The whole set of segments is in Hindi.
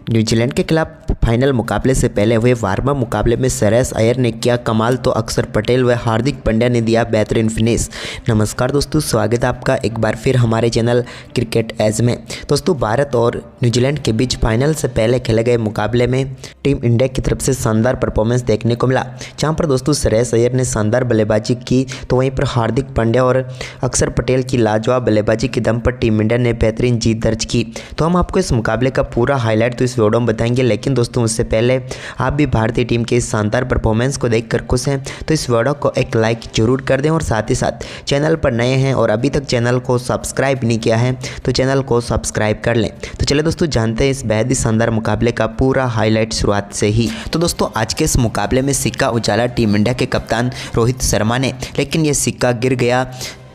न्यूजीलैंड के खिलाफ फाइनल मुकाबले से पहले हुए वार्म अप मुकाबले में श्रेयस अय्यर ने किया कमाल तो अक्षर पटेल व हार्दिक पांड्या ने दिया बेहतरीन फिनिश। नमस्कार दोस्तों, स्वागत है आपका एक बार फिर हमारे चैनल क्रिकेट एज में। दोस्तों, भारत और न्यूजीलैंड के बीच फाइनल से पहले खेले गए मुकाबले में टीम इंडिया की तरफ से शानदार परफॉर्मेंस देखने को मिला, जहाँ पर दोस्तों श्रेयस अय्यर ने शानदार बल्लेबाजी की तो वहीं पर हार्दिक पांड्या और अक्षर पटेल की लाजवाब बल्लेबाजी के दम पर टीम इंडिया ने बेहतरीन जीत दर्ज की। तो हम आपको इस मुकाबले का पूरा हाईलाइट तो इस वीडियो में बताएंगे, लेकिन दोस्तों उससे पहले आप भी भारतीय टीम के इस शानदार परफॉर्मेंस को देखकर खुश हैं तो इस वीडियो को एक लाइक जरूर कर दें और साथ ही साथ चैनल पर नए हैं और अभी तक चैनल को सब्सक्राइब नहीं किया है तो चैनल को सब्सक्राइब कर लें। तो चलिए दोस्तों जानते हैं इस बेहद ही शानदार मुकाबले का पूरा हाईलाइट शुरुआत से ही। तो दोस्तों आज के इस मुकाबले में सिक्का उछाला टीम इंडिया के कप्तान रोहित शर्मा ने, लेकिन ये सिक्का गिर गया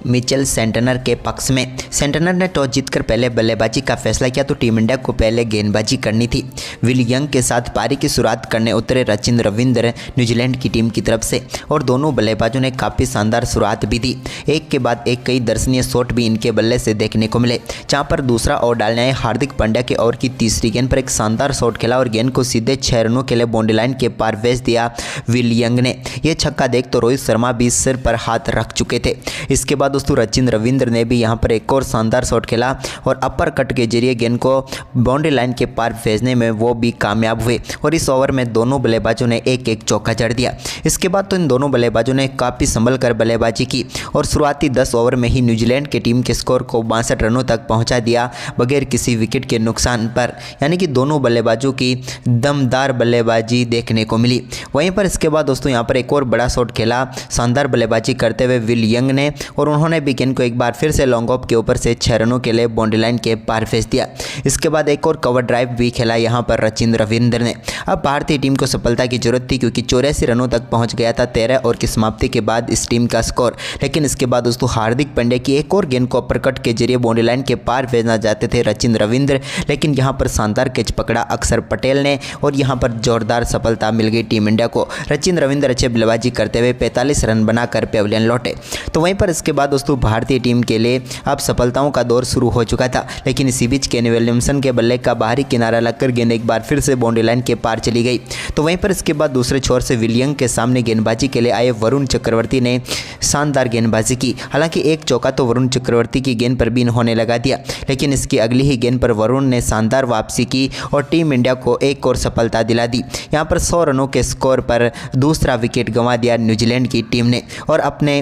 मिचेल सेंटनर के पक्ष में। सेंटनर ने टॉस जीतकर पहले बल्लेबाजी का फैसला किया तो टीम इंडिया को पहले गेंदबाजी करनी थी। विल यंग के साथ पारी की शुरुआत करने उतरे रचिन रविंद्र न्यूजीलैंड की टीम की तरफ से और दोनों बल्लेबाजों ने काफ़ी शानदार शुरुआत भी दी। एक के बाद एक कई दर्शनीय शॉट भी इनके बल्ले से देखने को मिले, जहाँ पर दूसरा ओवर डालने आए हार्दिक पांड्या के ओवर की तीसरी गेंद पर एक शानदार शॉट खेला और गेंद को सीधे 6 रनों के लिए बाउंड्री लाइन के पार भेज दिया विल यंग ने। यह छक्का देख तो रोहित शर्मा भी सिर पर हाथ रख चुके थे। इसके बाद दोस्तों रचिन रविंद्र ने भी यहां पर एक और शानदार शॉट खेला और अपर कट के जरिए गेंद को बाउंड्री लाइन के पार भेजने में वो भी कामयाब हुए और इस ओवर में दोनों बल्लेबाजों ने एक एक चौका जड़ दिया। इसके बाद तो इन दोनों बल्लेबाजों ने काफ़ी संभल कर बल्लेबाजी की और शुरुआती 10 ओवर में ही न्यूजीलैंड की टीम के स्कोर को 62 रनों तक पहुंचा दिया बगैर किसी विकेट के नुकसान पर, यानी कि दोनों बल्लेबाजों की दमदार बल्लेबाजी देखने को मिली। वहीं पर इसके बाद दोस्तों यहाँ पर एक और बड़ा शॉट खेला शानदार बल्लेबाजी करते हुए विल यंग ने और उन्होंने भी गेंद को एक बार फिर से लॉन्ग ऑफ के ऊपर से 6 रनों के लिए बाउंड्री लाइन के पार भेज दिया। इसके बाद एक और कवर ड्राइव भी खेला यहाँ पर रचिन रविंद्र ने। अब भारतीय टीम को सफलता की जरूरत थी क्योंकि 84 रनों तक पहुंच गया था 13 ओवर की समाप्ति के बाद इस टीम का स्कोर। लेकिन इसके बाद दोस्तों हार्दिक पांड्या की एक और गेंद को अपरकट के जरिए बाउंड्री लाइन के पार भेजना चाहते थे रचिन रविंद्र, लेकिन यहाँ पर शानदार कैच पकड़ा अक्षर पटेल ने और यहाँ पर जोरदार सफलता मिल गई टीम इंडिया को। रचिन रविंद्र अच्छे बल्लेबाजी करते हुए 45 रन बनाकर पेविलियन लौटे। तो वहीं पर इसके बाद दोस्तों भारतीय टीम के लिए अब सफलताओं का दौर शुरू हो चुका था, लेकिन इसी बीच केन विलियमसन के बल्ले का बाहरी किनारा लगकर गेंद एक बार फिर से बाउंड्री लाइन के पार चली गई। तो वहीं पर इसके बाद दूसरे छोर से विल यंग के सामने गेंदबाजी के लिए आए वरुण चक्रवर्ती ने शानदार गेंदबाजी की। हालांकि एक चौका तो वरुण चक्रवर्ती की गेंद पर भी होने लगा दिया, लेकिन इसकी अगली ही गेंद पर वरुण ने शानदार वापसी की और टीम इंडिया को एक और सफलता दिला दी। यहाँ पर 100 रनों के स्कोर पर दूसरा विकेट गंवा दिया न्यूजीलैंड की टीम ने और अपने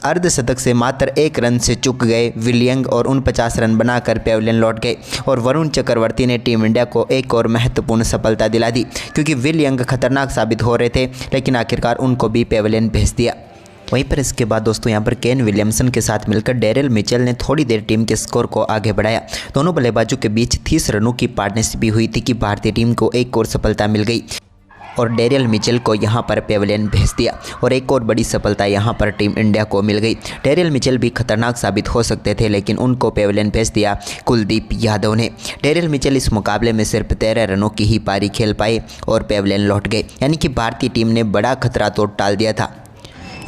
अर्धशतक से मात्र 1 रन से चूक गए विल यंग और 49 रन बनाकर पेविलियन लौट गए और वरुण चक्रवर्ती ने टीम इंडिया को एक और महत्वपूर्ण सफलता दिला दी क्योंकि विल यंग खतरनाक साबित हो रहे थे, लेकिन आखिरकार उनको भी पेविलियन भेज दिया। वहीं पर इसके बाद दोस्तों यहाँ पर केन विलियमसन के साथ मिलकर डेरिल मिचेल ने थोड़ी देर टीम के स्कोर को आगे बढ़ाया। दोनों बल्लेबाजों के बीच 30 रनों की पार्टनरशिप भी हुई थी कि भारतीय टीम को एक और सफलता मिल गई और डेरियल मिचेल को यहां पर पेविलियन भेज दिया और एक और बड़ी सफलता यहां पर टीम इंडिया को मिल गई। डेरियल मिचेल भी खतरनाक साबित हो सकते थे, लेकिन उनको पेविलियन भेज दिया कुलदीप यादव ने। डेरियल मिचेल इस मुकाबले में सिर्फ 13 रनों की ही पारी खेल पाए और पेविलियन लौट गए, यानी कि भारतीय टीम ने बड़ा खतरा तो टाल दिया था।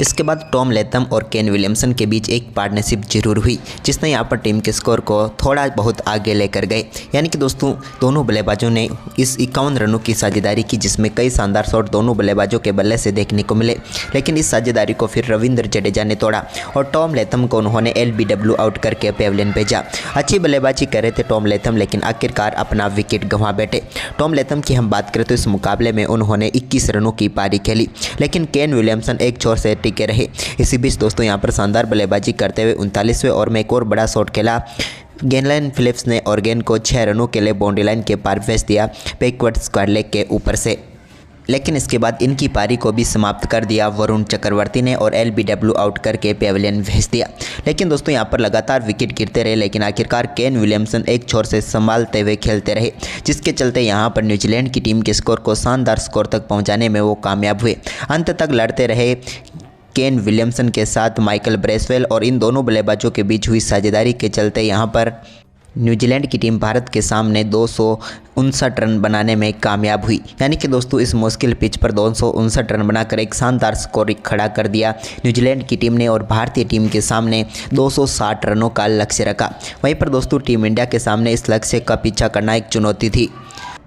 इसके बाद टॉम लेथम और केन विलियमसन के बीच एक पार्टनरशिप जरूर हुई जिसने यहाँ पर टीम के स्कोर को थोड़ा बहुत आगे लेकर गए, यानी कि दोस्तों दोनों बल्लेबाजों ने इस 51 रनों की साझेदारी की जिसमें कई शानदार शॉट दोनों बल्लेबाजों के बल्ले से देखने को मिले, लेकिन इस साझेदारी को फिर रविंद्र जडेजा ने तोड़ा और टॉम लेथम को उन्होंने LBW आउट करके पेविलियन भेजा। अच्छी बल्लेबाजी कर रहे थे टॉम लेथम, लेकिन आखिरकार अपना विकेट गंवा बैठे। टॉम लेथम की हम बात करें तो इस मुकाबले में उन्होंने 21 रनों की पारी खेली, लेकिन केन विलियमसन एक छोर से टिके रहे। इसी बीच दोस्तों यहाँ पर शानदार बल्लेबाजी करते हुए 39वें ओवर में एक और बड़ा शॉट खेला गेनलाइन फिलिप्स ने और गेंद को 6 रनों के लिए बाउंड्री लाइन के पार भेज दिया बैकवर्ड स्क्वायर लेग के ऊपर से, लेकिन इसके बाद इनकी पारी को भी समाप्त कर दिया वरुण चक्रवर्ती ने और LBW आउट करके पेविलियन भेज दिया। लेकिन दोस्तों यहाँ पर लगातार विकेट गिरते रहे, लेकिन आखिरकार केन विलियमसन एक छोर से संभालते हुए खेलते रहे, जिसके चलते यहाँ पर न्यूजीलैंड की टीम के स्कोर को शानदार स्कोर तक पहुँचाने में वो कामयाब हुए। अंत तक लड़ते रहे केन विलियमसन के साथ माइकल ब्रेसवेल और इन दोनों बल्लेबाजों के बीच हुई साझेदारी के चलते यहाँ पर न्यूजीलैंड की टीम भारत के सामने 259 रन बनाने में कामयाब हुई। यानी कि दोस्तों इस मुश्किल पिच पर 259 रन बनाकर एक शानदार स्कोर खड़ा कर दिया न्यूजीलैंड की टीम ने और भारतीय टीम के सामने 260 रनों का लक्ष्य रखा। वहीं पर दोस्तों टीम इंडिया के सामने इस लक्ष्य का पीछा करना एक चुनौती थी।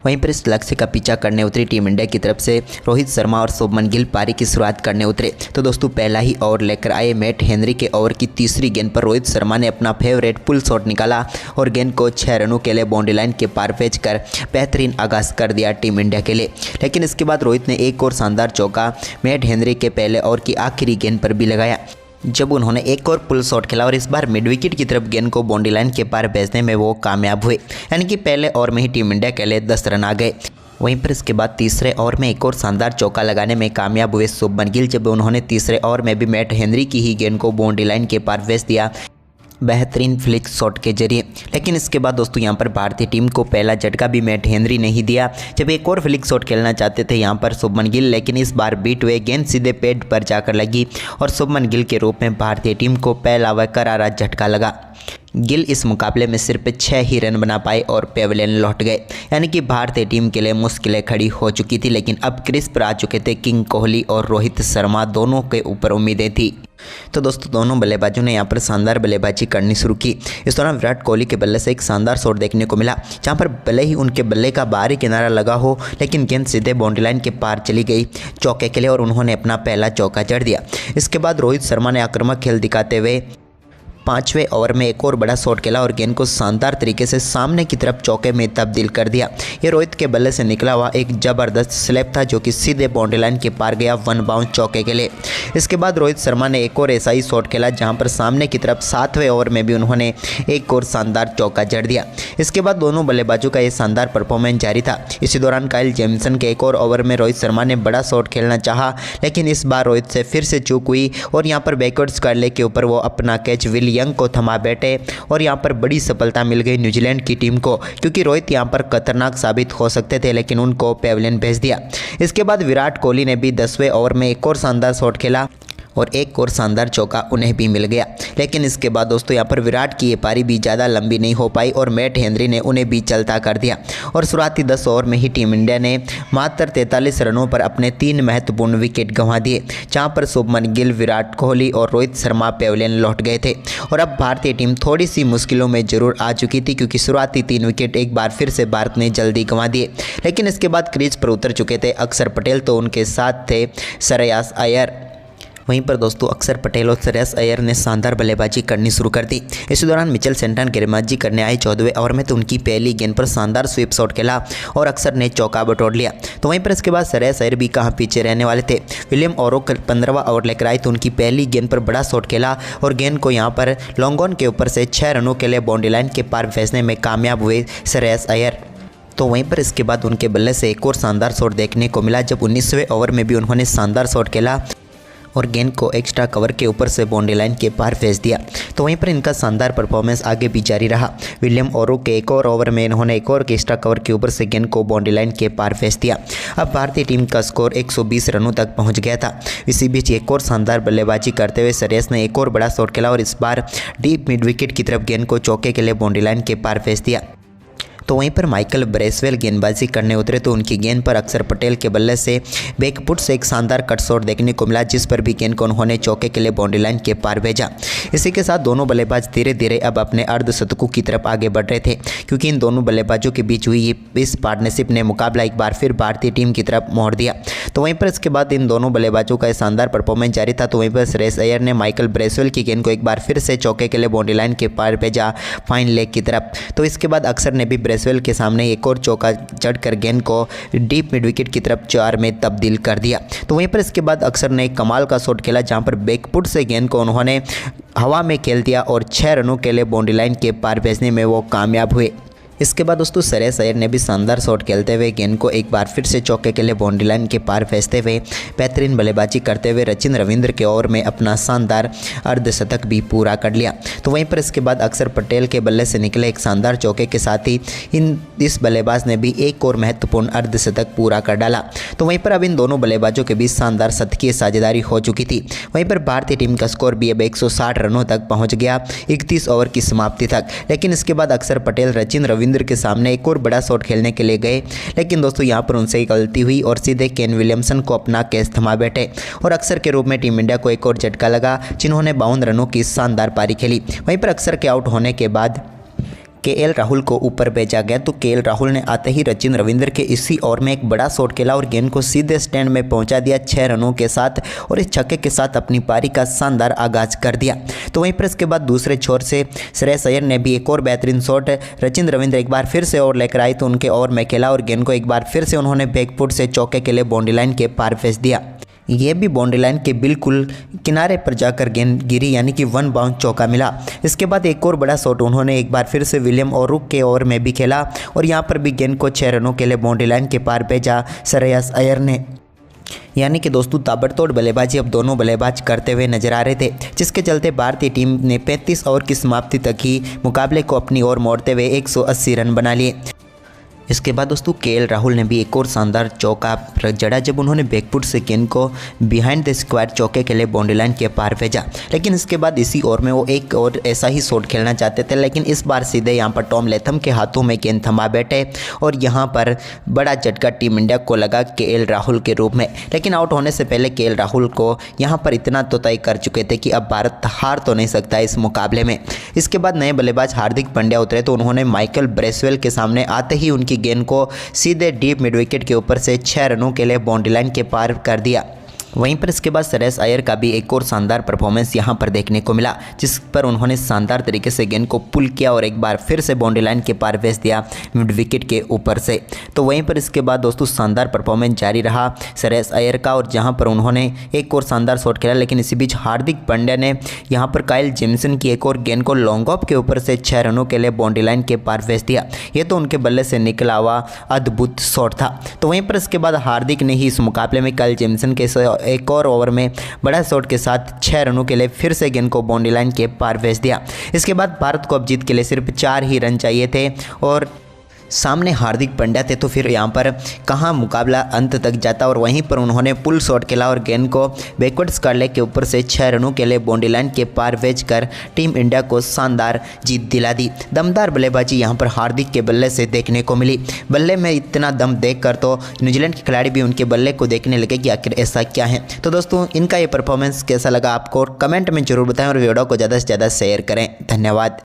वहीं पर इस लक्ष्य का पीछा करने उतरी टीम इंडिया की तरफ से रोहित शर्मा और शुभमन गिल पारी की शुरुआत करने उतरे। तो दोस्तों पहला ही ओवर लेकर आए मैट हेनरी के ओवर की तीसरी गेंद पर रोहित शर्मा ने अपना फेवरेट पुल शॉट निकाला और गेंद को 6 रनों के लिए बाउंड्री लाइन के पार भेज कर बेहतरीन आगाज कर दिया टीम इंडिया के लिए। लेकिन इसके बाद रोहित ने एक और शानदार चौका मैट हेनरी के पहले ओवर की आखिरी गेंद पर भी लगाया, जब उन्होंने एक और पुल शॉट खेला और इस बार मिड विकेट की तरफ गेंद को बाउंड्री लाइन के पार भेजने में वो कामयाब हुए। यानी कि पहले ओवर में ही टीम इंडिया के लिए 10 रन आ गए। वहीं पर इसके बाद तीसरे ओवर में एक और शानदार चौका लगाने में कामयाब हुए शुभमन गिल, जब उन्होंने तीसरे ओवर में भी मैट हेनरी की ही गेंद को बाउंड्री लाइन के पार भेज दिया बेहतरीन फ्लिक शॉट के जरिए। लेकिन इसके बाद दोस्तों यहाँ पर भारतीय टीम को पहला झटका भी मैट हेनरी नहीं दिया, जब एक और फ्लिक शॉट खेलना चाहते थे यहाँ पर शुभमन गिल, लेकिन इस बार बीट हुए गेंद सीधे पेड पर जाकर लगी और शुभमन गिल के रूप में भारतीय टीम को पहला व करारा झटका लगा। गिल इस मुकाबले में सिर्फ 6 ही रन बना पाए और पेविलियन लौट गए। यानी कि भारतीय टीम के लिए मुश्किलें खड़ी हो चुकी थी, लेकिन अब क्रीज पर आ चुके थे किंग कोहली और रोहित शर्मा, दोनों के ऊपर उम्मीदें थी। तो दोस्तों दोनों बल्लेबाजों ने यहाँ पर शानदार बल्लेबाजी करनी शुरू की। इस दौरान विराट कोहली के बल्ले से एक शानदार शॉट देखने को मिला, जहाँ पर भले ही उनके बल्ले का बाहरी किनारा लगा हो, लेकिन गेंद सीधे बाउंड्री लाइन के पार चली गई चौके के लिए और उन्होंने अपना पहला चौका जड़ दिया। इसके बाद रोहित शर्मा ने आक्रामक खेल दिखाते हुए 5वें ओवर में एक और बड़ा शॉट खेला और गेंद को शानदार तरीके से सामने की तरफ चौके में तब्दील कर दिया। ये रोहित के बल्ले से निकला हुआ एक ज़बरदस्त स्लैप था, जो कि सीधे बाउंड्री लाइन के पार गया 1 बाउंस चौके के लिए। इसके बाद रोहित शर्मा ने एक और ऐसा ही शॉट खेला, जहां पर सामने की तरफ 7वें ओवर में भी उन्होंने एक और शानदार चौका जड़ दिया। इसके बाद दोनों बल्लेबाजों का ये शानदार परफॉर्मेंस जारी था। इसी दौरान काइल जेमिसन के एक और ओवर में रोहित शर्मा ने बड़ा शॉट खेलना चाहा, लेकिन इस बार रोहित से फिर से चूक हुई और यहाँ पर बैकवर्ड स्क्वायर के ऊपर वो अपना कैच विल यंग को थमा बैठे और यहां पर बड़ी सफलता मिल गई न्यूजीलैंड की टीम को, क्योंकि रोहित यहां पर खतरनाक साबित हो सकते थे, लेकिन उनको पेविलियन भेज दिया। इसके बाद विराट कोहली ने भी 10वें ओवर में एक और शानदार शॉट खेला और एक और शानदार चौका उन्हें भी मिल गया। लेकिन इसके बाद दोस्तों यहाँ पर विराट की ये पारी भी ज़्यादा लंबी नहीं हो पाई और मैट हेनरी ने उन्हें भी चलता कर दिया और शुरुआती 10 ओवर में ही टीम इंडिया ने मात्र 43 रनों पर अपने 3 महत्वपूर्ण विकेट गंवा दिए, जहाँ पर शुभमन गिल, विराट कोहली और रोहित शर्मा पेविलियन लौट गए थे। और अब भारतीय टीम थोड़ी सी मुश्किलों में जरूर आ चुकी थी, क्योंकि शुरुआती 3 विकेट एक बार फिर से भारत ने जल्दी गंवा दिए। लेकिन इसके बाद क्रीज पर उतर चुके थे अक्षर पटेल, तो उनके साथ थे श्रेयस अय्यर। वहीं पर दोस्तों अक्षर पटेल और श्रेयस अय्यर ने शानदार बल्लेबाजी करनी शुरू कर दी। इसी दौरान मिचेल सेंटन गेंदबाजी करने आए 14वें ओवर में, तो उनकी पहली गेंद पर शानदार स्वीप शॉट खेला और अक्षर ने चौका बटोर लिया। तो वहीं पर इसके बाद श्रेयस अय्यर भी कहाँ पीछे रहने वाले थे। विलियम ओरो 15वां ओवर लेकर आए, तो उनकी पहली गेंद पर बड़ा शॉट खेला और गेंद को यहाँ पर लॉन्ग ऑन के ऊपर से 6 रनों के लिए बाउंड्री लाइन के पार भेजने में कामयाब हुए श्रेयस अय्यर। तो वहीं पर इसके बाद उनके बल्ले से एक और शानदार शॉट देखने को मिला, जब 19वें ओवर में भी उन्होंने शानदार शॉट खेला और गेंद को एक्स्ट्रा कवर के ऊपर से बाउंड्री लाइन के पार भेज दिया। तो वहीं पर इनका शानदार परफॉर्मेंस आगे भी जारी रहा। विलियम ओरो के एक और ओवर में इन्होंने एक और एक्स्ट्रा कवर के ऊपर से गेंद को बाउंड्री लाइन के पार भेज दिया। अब भारतीय टीम का स्कोर 120 रनों तक पहुंच गया था। इसी बीच एक और शानदार बल्लेबाजी करते हुए श्रेयस ने एक और बड़ा शॉट खेला और इस बार डीप मिड विकेट की तरफ गेंद को चौके के लिए बाउंड्री लाइन के पार भेज दिया। तो वहीं पर माइकल ब्रेसवेल गेंदबाजी करने उतरे, तो उनकी गेंद पर अक्षर पटेल के बल्ले से बैकफुट से एक शानदार कट शॉट देखने को मिला, जिस पर भी गेंद को उन्होंने चौके के लिए बाउंड्री लाइन के पार भेजा। इसी के साथ दोनों बल्लेबाज धीरे धीरे अब अपने अर्धशतकों की तरफ आगे बढ़ रहे थे, क्योंकि इन दोनों बल्लेबाजों के बीच हुई इस पार्टनरशिप ने मुकाबला एक बार फिर भारतीय टीम की तरफ मोड़ दिया। तो वहीं पर इसके बाद इन दोनों बल्लेबाजों का शानदार परफॉर्मेंस जारी था। तो वहीं पर श्रेयस अय्यर ने माइकल ब्रेसवेल की गेंद को एक बार फिर से चौके के लिए बाउंड्री लाइन के पार भेजा फाइन लेग की तरफ। तो इसके बाद अक्षर ने भी ब्रेसवेल के सामने एक और चौका जड़कर गेंद को डीप मिड विकेट की तरफ 4 में तब्दील कर दिया। तो वहीं पर इसके बाद अक्षर ने एक कमाल का शॉट खेला, जहां पर बैकफुट से गेंद को उन्होंने हवा में खेल दिया और 6 रनों के लिए बाउंड्री लाइन के पार भेजने में वो कामयाब हुए। इसके बाद दोस्तों श्रेयस अय्यर ने भी शानदार शॉट खेलते हुए गेंद को एक बार फिर से चौके के लिए बाउंड्री लाइन के पार भेजते हुए बेहतरीन बल्लेबाजी करते हुए सचिन रविंद्र के ओवर में अपना शानदार अर्धशतक भी पूरा कर लिया। तो वहीं पर इसके बाद अक्षर पटेल के बल्ले से निकले एक शानदार चौके के साथ ही इस बल्लेबाज ने भी एक और महत्वपूर्ण अर्धशतक पूरा कर डाला। तो वहीं पर अब इन दोनों बल्लेबाजों के बीच शानदार शतकीय साझेदारी हो चुकी थी। वहीं पर भारतीय टीम का स्कोर भी अब 160 रनों तक पहुँच गया 31 ओवर की समाप्ति तक। लेकिन इसके बाद अक्षर पटेल सचिन रविंद्र के सामने एक और बड़ा शॉट खेलने के लिए गए, लेकिन दोस्तों यहां पर उनसे एक गलती हुई और सीधे केन विलियमसन को अपना कैच थमा बैठे और अक्षर के रूप में टीम इंडिया को एक और झटका लगा, जिन्होंने 52 रनों की शानदार पारी खेली। वहीं पर अक्षर के आउट होने के बाद केएल राहुल को ऊपर भेजा गया तो केएल राहुल ने आते ही सचिन रविंद्र के इसी ओवर में एक बड़ा शॉट खेला और गेंद को सीधे स्टैंड में पहुंचा दिया 6 रनों के साथ और इस छक्के के साथ अपनी पारी का शानदार आगाज कर दिया। तो वहीं पर इसके बाद दूसरे छोर से श्रेयस अय्यर ने भी एक और बेहतरीन शॉट सचिन रविंद्र एक बार फिर से ओवर लेकर आई तो उनके ओवर में खेला और गेंद को एक बार फिर से उन्होंने बैकफुट से चौके के लिए बाउंड्री लाइन के पार भेज दिया। ये भी बाउंड्री लाइन के बिल्कुल किनारे पर जाकर गेंद गिरी यानी कि 1 बाउंड चौका मिला। इसके बाद एक और बड़ा शॉट उन्होंने एक बार फिर से विलियम ओरुक के ओवर में भी खेला और यहाँ पर भी गेंद को 6 रनों के लिए बाउंड्री लाइन के पार भेजा श्रेयस अय्यर ने। यानी कि दोस्तों ताबड़तोड़ बल्लेबाजी अब दोनों बल्लेबाज करते हुए नजर आ रहे थे, जिसके चलते भारतीय टीम ने 35 ओवर की समाप्ति तक ही मुकाबले को अपनी ओर मोड़ते हुए 180 रन बना लिए। इसके बाद दोस्तों केएल राहुल ने भी एक और शानदार चौका जड़ा जब उन्होंने बैकफुट से गेंद को बिहाइंड द स्क्वायर चौके के लिए बाउंड्री लाइन के पार भेजा। लेकिन इसके बाद इसी ओवर में वो एक और ऐसा ही शॉट खेलना चाहते थे, लेकिन इस बार सीधे यहाँ पर टॉम लेथम के हाथों में गेंद थमा बैठे और यहाँ पर बड़ा झटका टीम इंडिया को लगा केएल राहुल के रूप में। लेकिन आउट होने से पहले केएल राहुल को यहाँ पर इतना तो तय कर चुके थे कि अब भारत हार तो नहीं सकता इस मुकाबले में। इसके बाद नए बल्लेबाज हार्दिक पांड्या उतरे तो उन्होंने माइकल ब्रेसवेल के सामने आते ही उनकी गेंद को सीधे डीप मिड विकेट के ऊपर से 6 रनों के लिए बाउंड्री लाइन के पार कर दिया। वहीं पर इसके बाद श्रेयस अय्यर का भी एक और शानदार परफॉर्मेंस यहां पर देखने को मिला, जिस पर उन्होंने शानदार तरीके से गेंद को पुल किया और एक बार फिर से बाउंड्री लाइन के पार भेज दिया मिड विकेट के ऊपर से। तो वहीं पर इसके बाद दोस्तों शानदार परफॉर्मेंस जारी रहा श्रेयस अय्यर का और जहां पर उन्होंने एक और शानदार शॉट खेला। लेकिन इसी बीच हार्दिक पांड्या ने यहां पर काइल जेमिसन की एक और गेंद को लॉन्ग ऑफ के ऊपर से 6 रनों के लिए बाउंड्री लाइन के पार भेज दिया। ये तो उनके बल्ले से निकला हुआ अद्भुत शॉट था। तो वहीं पर इसके बाद हार्दिक ने ही इस मुकाबले में काइल जेमिसन के एक और ओवर में बड़ा शॉट के साथ 6 रनों के लिए फिर से गेंद को बाउंड्री लाइन के पार भेज दिया। इसके बाद भारत को अब जीत के लिए सिर्फ 4 ही रन चाहिए थे और सामने हार्दिक पांड्या थे, तो फिर यहाँ पर कहाँ मुकाबला अंत तक जाता। और वहीं पर उन्होंने पुल शॉट खेला और गेंद को बैकवर्ड स्क्वायर के ऊपर से 6 रनों के लिए बाउंड्री लाइन के पार भेजकर टीम इंडिया को शानदार जीत दिला दी। दमदार बल्लेबाजी यहाँ पर हार्दिक के बल्ले से देखने को मिली। बल्ले में इतना दम देखकर तो न्यूजीलैंड के खिलाड़ी भी उनके बल्ले को देखने लगे कि आखिर ऐसा क्या है। तो दोस्तों इनका ये परफॉर्मेंस कैसा लगा आपको कमेंट में जरूर बताएं और वीडियो को ज़्यादा से ज़्यादा शेयर करें। धन्यवाद।